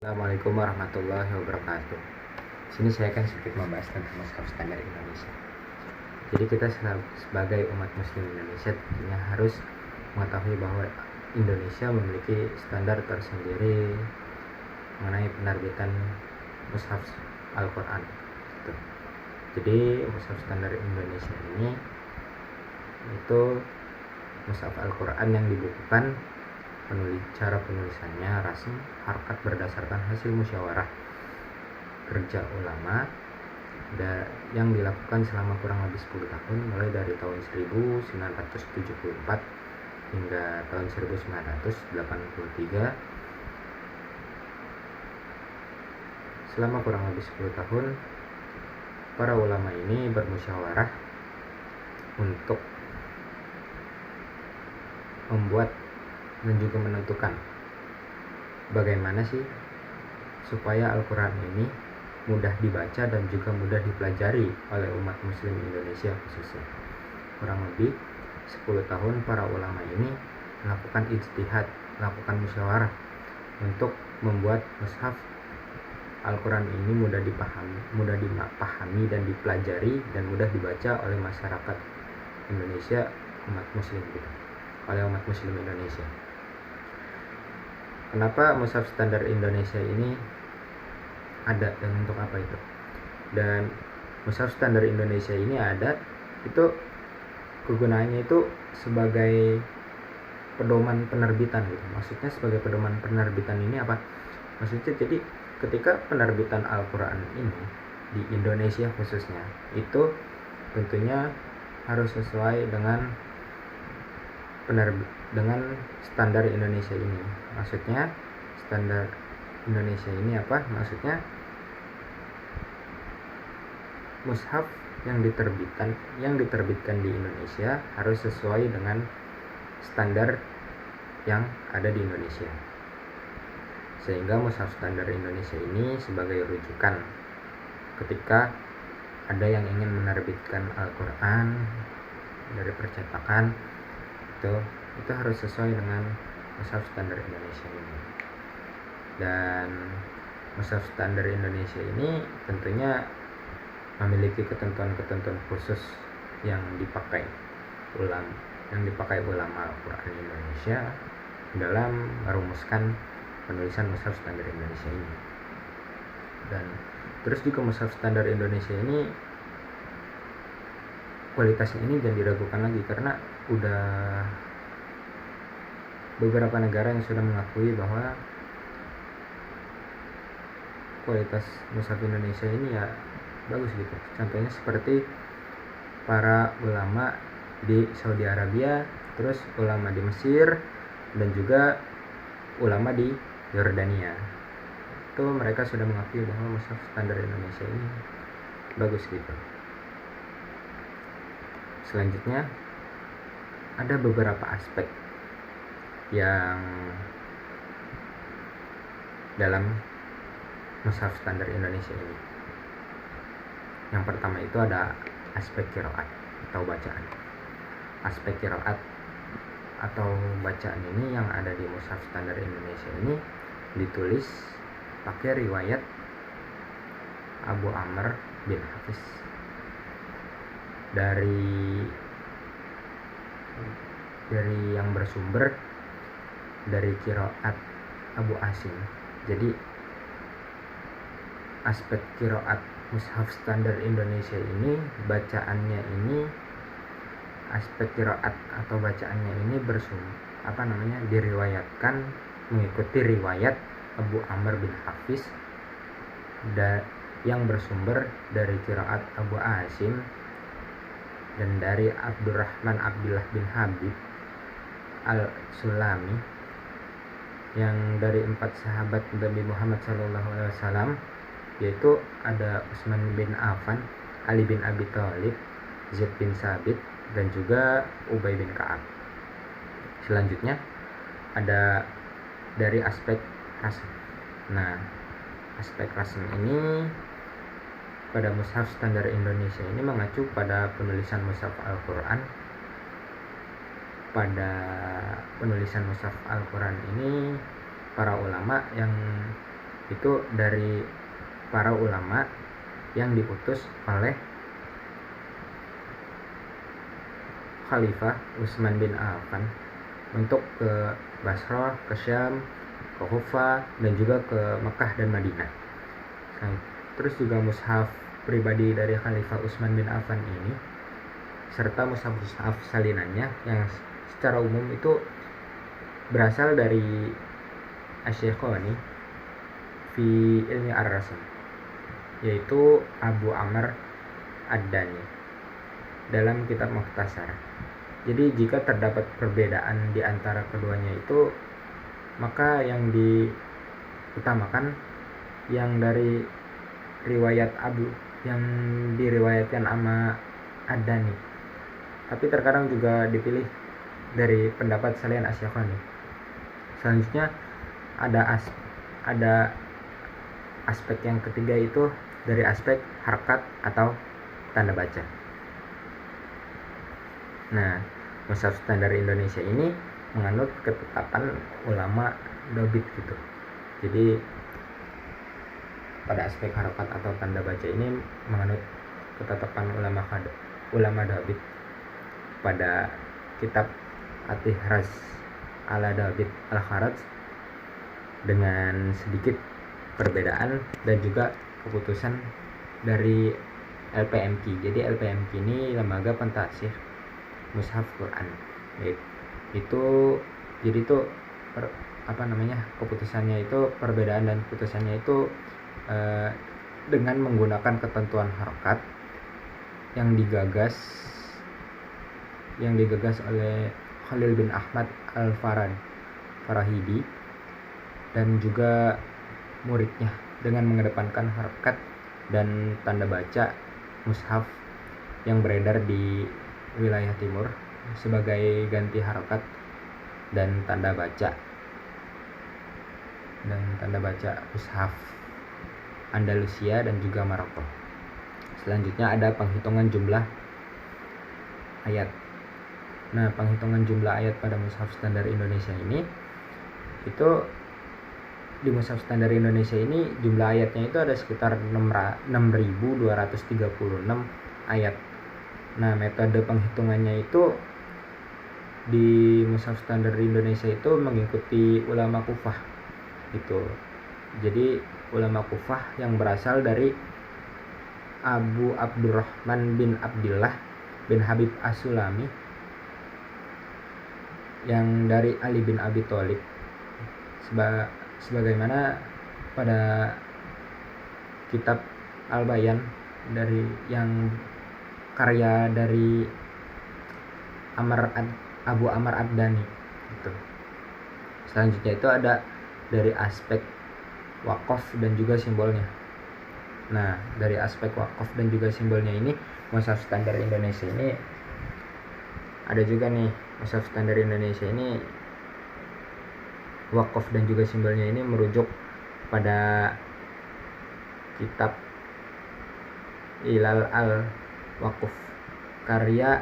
Assalamualaikum warahmatullahi wabarakatuh. Di sini saya akan sedikit membahas tentang mushaf standar Indonesia. Jadi kita sebagai umat muslim Indonesia tentunya harus mengetahui bahwa Indonesia memiliki standar tersendiri mengenai penerbitan mushaf Al-Quran. Jadi mushaf standar Indonesia ini itu mushaf Al-Quran yang dibukukan cara penulisannya rasm harkat berdasarkan hasil musyawarah kerja ulama yang dilakukan selama kurang lebih 10 tahun mulai dari tahun 1974 hingga tahun 1983. Selama kurang lebih 10 tahun para ulama ini bermusyawarah untuk membuat dan juga menentukan bagaimana sih supaya Al-Quran ini mudah dibaca dan juga mudah dipelajari oleh umat muslim Indonesia khususnya. Kurang lebih 10 tahun para ulama ini melakukan ijtihad, melakukan musyawarah untuk membuat mushaf Al-Quran ini mudah dipahami dan dipelajari dan mudah dibaca oleh masyarakat Indonesia, umat muslim Indonesia. Kenapa mushaf standar Indonesia ini ada dan untuk apa itu? Dan mushaf standar Indonesia ini ada itu kegunaannya itu sebagai pedoman penerbitan gitu. Maksudnya sebagai pedoman penerbitan ini apa? Maksudnya jadi ketika penerbitan Al-Quran ini di Indonesia khususnya itu tentunya harus sesuai dengan standar Indonesia ini. Maksudnya standar Indonesia ini apa? Maksudnya mushaf yang diterbitkan di Indonesia harus sesuai dengan standar yang ada di Indonesia. Sehingga mushaf standar Indonesia ini sebagai rujukan ketika ada yang ingin menerbitkan Al-Quran dari percetakan itu harus sesuai dengan mushaf standar Indonesia ini. Dan mushaf standar Indonesia ini tentunya memiliki ketentuan-ketentuan khusus yang dipakai ulama Al-Quran Indonesia dalam merumuskan penulisan mushaf standar Indonesia ini. Dan terus juga mushaf standar Indonesia ini kualitasnya ini jangan diragukan lagi, karena udah beberapa negara yang sudah mengakui bahwa kualitas mushaf Indonesia ini ya bagus gitu. Contohnya seperti para ulama di Saudi Arabia, terus ulama di Mesir, dan juga ulama di Yordania. Itu mereka sudah mengakui bahwa mushaf standar Indonesia ini bagus gitu. Selanjutnya ada beberapa aspek yang dalam mushaf standar Indonesia ini. Yang pertama itu ada aspek qiraat atau bacaan. Aspek qiraat atau bacaan ini yang ada di mushaf standar Indonesia ini ditulis pakai riwayat Abu Amr bin Hafiz dari yang bersumber dari qiraat Abu Asim. Jadi aspek qiraat mushaf standar Indonesia ini, bacaannya ini, aspek qiraat atau bacaannya ini diriwayatkan mengikuti riwayat Abu Amr bin Hafiz yang bersumber dari qiraat Abu Asim dan dari Abdurrahman Abdullah bin Habib Al-Sulami, yang dari 4 sahabat Nabi Muhammad SAW, yaitu ada Utsman bin Affan, Ali bin Abi Thalib, Zaid bin Sabit, dan juga Ubay bin Ka'ab. Selanjutnya ada dari aspek rasm. Nah, aspek rasm ini pada mushaf standar Indonesia ini mengacu pada penulisan mushaf Al-Quran. Pada penulisan mushaf Al-Quran ini para ulama yang itu dari para ulama yang diutus oleh Khalifah Utsman bin Affan untuk ke Basrah, ke Syam, ke Kufah, dan juga ke Mekah dan Madinah. Terus juga mushaf pribadi dari Khalifah Utsman bin Affan ini serta mushaf salinannya yang secara umum itu berasal dari Asy-Syekhoni fi ilmi ar-rasm, yaitu Abu Amr Ad-Dani dalam kitab Mukhtasar. Jadi jika terdapat perbedaan di antara keduanya itu, maka yang diutamakan yang dari riwayat yang diriwayatkan sama Ad-Dani. Tapi terkadang juga dipilih dari pendapat selain Asy-Syekhoni. Selanjutnya ada aspek yang ketiga, itu dari aspek harakat atau tanda baca. Nah, mushaf standar Indonesia ini menganut ketetapan ulama dobit gitu. Jadi pada aspek harakat atau tanda baca ini menganut ketetapan ulama dobit pada kitab At-Tihraz ala Dobit al-Kharaj dengan sedikit perbedaan dan juga keputusan dari LPMQ. Jadi LPMQ ini lembaga pentasih mushaf Quran. Keputusannya itu perbedaan dan keputusannya itu dengan menggunakan ketentuan harokat yang digagas oleh Khalil bin Ahmad Al-Farahidi dan juga muridnya, dengan mengedepankan harokat dan tanda baca mushaf yang beredar di wilayah timur sebagai ganti harokat dan tanda baca mushaf Andalusia dan juga Maroko. Selanjutnya ada penghitungan jumlah ayat. Nah, penghitungan jumlah ayat pada mushaf standar Indonesia ini, itu di mushaf standar Indonesia ini jumlah ayatnya itu ada sekitar 6.236 ayat. Nah, metode penghitungannya itu di mushaf standar Indonesia itu mengikuti ulama Kufah gitu. Jadi ulama Kufah yang berasal dari Abu Abdurrahman bin Abdillah bin Habib As-Sulami, yang dari Ali bin Abi Thalib, sebagaimana pada kitab Al-Bayan dari yang karya dari Abu Amr Ad-Dani gitu. Selanjutnya itu ada dari aspek wakaf dan juga simbolnya. Nah, dari aspek wakaf dan juga simbolnya ini, mushaf standar Indonesia ini ada juga nih, mushaf standar Indonesia ini wakaf dan juga simbolnya ini merujuk pada kitab Ilal al-Waquf karya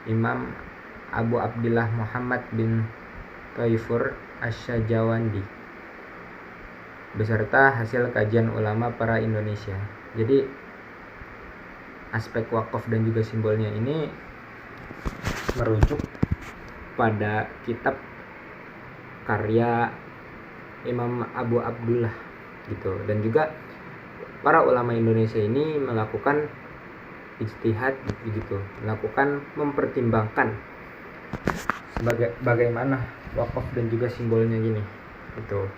Imam Abu Abdillah Muhammad bin Thaifur Asy-Syajawandi beserta hasil kajian ulama para Indonesia. Jadi aspek wakaf dan juga simbolnya ini merujuk pada kitab karya Imam Abu Abdullah gitu. Dan juga para ulama Indonesia ini melakukan ijtihad gitu, melakukan mempertimbangkan bagaimana wakaf dan juga simbolnya gini gitu.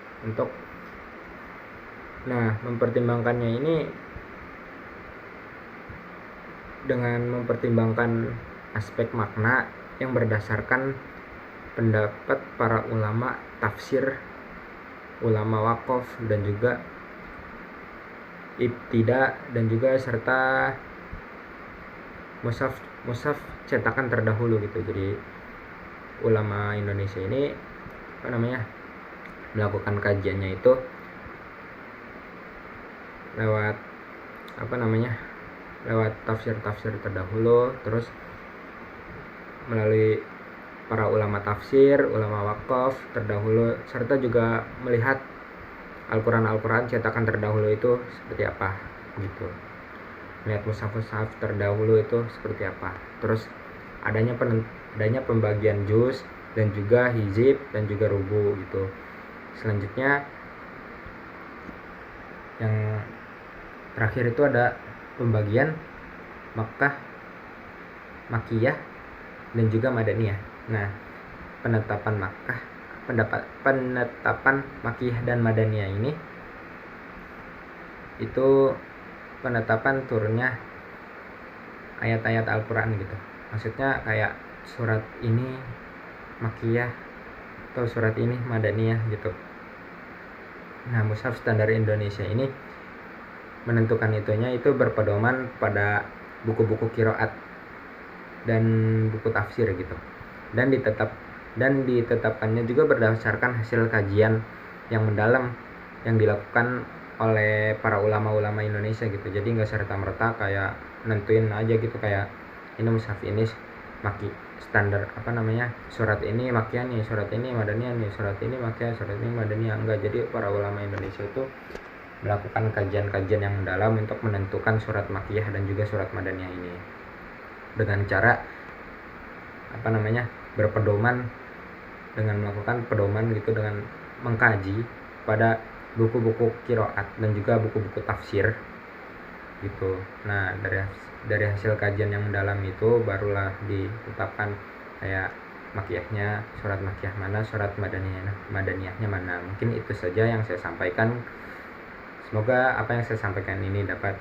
Mempertimbangkannya ini dengan mempertimbangkan aspek makna yang berdasarkan pendapat para ulama tafsir, ulama wakaf dan juga ibtida, dan juga serta mushaf cetakan terdahulu gitu. Jadi ulama Indonesia ini melakukan kajiannya itu lewat tafsir terdahulu, terus melalui para ulama tafsir, ulama wakaf terdahulu, serta juga melihat Al-Quran cetakan terdahulu itu seperti apa gitu, melihat mushaf terdahulu itu seperti apa, terus adanya pembagian juz dan juga hizib dan juga rubu gitu. Selanjutnya yang terakhir itu ada pembagian Makkah, Makkiyah dan juga Madaniyah. Nah, penetapan Makkiyah dan Madaniyah ini itu penetapan turunnya ayat-ayat Al-Quran gitu. Maksudnya kayak surat ini Makkiyah atau surat ini Madaniyah gitu. Nah, mushaf standar Indonesia ini menentukan itu berpedoman pada buku-buku qiraat dan buku tafsir gitu. Dan ditetapkannya juga berdasarkan hasil kajian yang mendalam yang dilakukan oleh para ulama-ulama Indonesia gitu. Jadi nggak serta-merta kayak nentuin aja gitu, kayak ini mushaf ini standar surat ini Makkiyah nih, surat ini Madaniyah nih, surat ini Makkiyah, surat ini Madaniyah. Enggak. Jadi para ulama Indonesia itu melakukan kajian-kajian yang mendalam untuk menentukan surat Makkiyah dan juga surat Madaniyah ini dengan cara berpedoman, dengan melakukan pedoman gitu, dengan mengkaji pada buku-buku qiraat dan juga buku-buku tafsir gitu. Nah, dari hasil kajian yang mendalam itu barulah ditetapkan kayak Makkiyahnya, surat Makkiyah mana, surat Madaniyahnya mana. Mungkin itu saja yang saya sampaikan. Semoga apa yang saya sampaikan ini dapat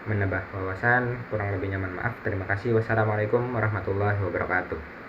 menambah wawasan. Kurang lebihnya mohon maaf. Terima kasih. Wassalamualaikum warahmatullahi wabarakatuh.